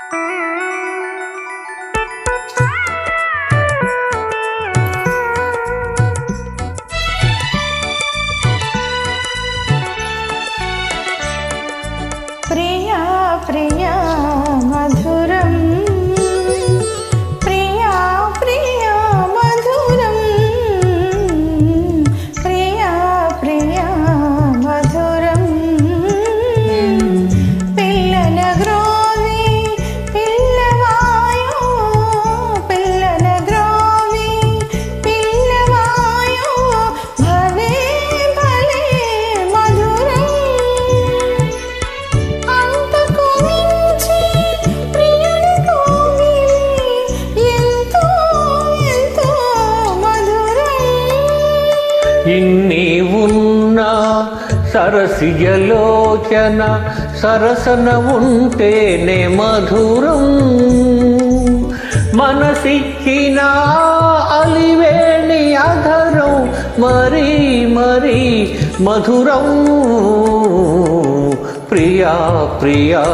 ప్రియా ప్రియా మధురం, ప్రియా ప్రియా మధురం, ప్రియా ప్రియా మధురం. పిల్లల గ్రోవి పిల్లవాయో, పిల్లల గ్రోవి పిల్లవాయో, భలే భలే మధురం. ఇన్ని ఉన్నా సరసిజలోచన సరసన ఉంటేనే మధురం. మనసిచ్చిన అలివేణి అధరం మరీ మరీ మధురం. ప్రియా ప్రియా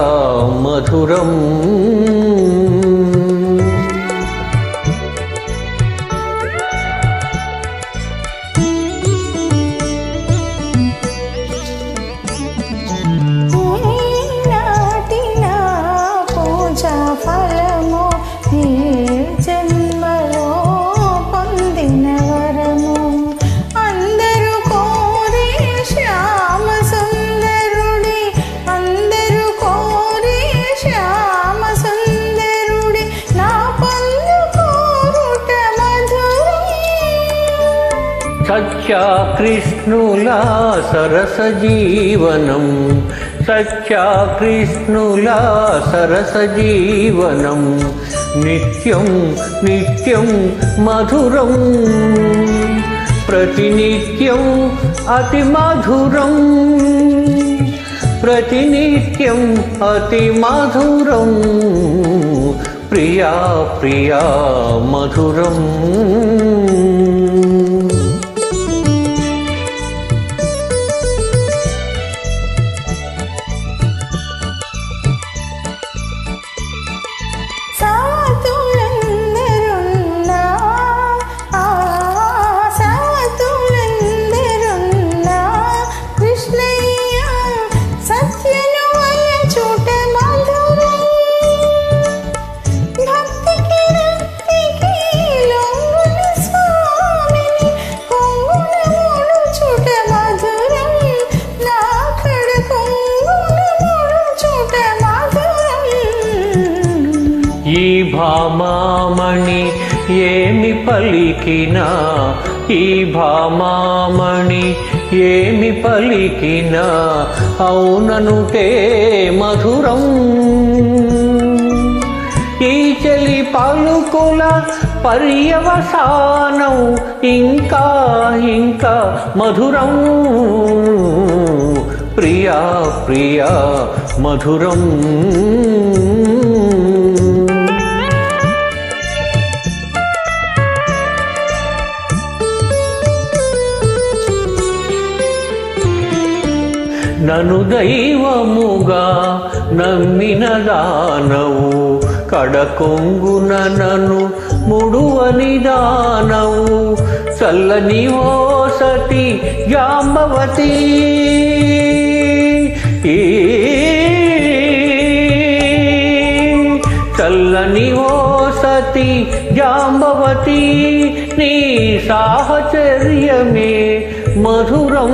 మధురం. ఫలము ఈ జన్మలో పొందిన వరము. అందరూ కోరే శ్యామ సుందరుడి, అందరూ కోరే శ్యామ సుందరుడి, నా పొందు కోరుట మధురం. సత్యా కృష్ణుల సరస జీవనం, సత్యా కృష్ణుల సరస జీవనం, నిత్యం నిత్యం మధురం. ప్రతినిత్యం అతి మధురం, ప్రతినిత్యం అతి మధురం. ప్రియా ప్రియా మధురం. ఈ భామామణి ఏమి పలికినా, ఈ భామామణి ఏమి పలికినా, అవుననుటే మధురం. ఈ చలి పలుకుల పర్యవసానం ఇంకా ఇంకా మధురం. ప్రియా ప్రియా మధురం. నను దైవముగా నమ్మిన దానవు, కడకొంగున నన్ను ముడువని దానవు. చల్లని ఓ సతి జాంబవతి, చల్లని ఓ సతి జాంబవతి, నీ సాహచర్యమే మధురం.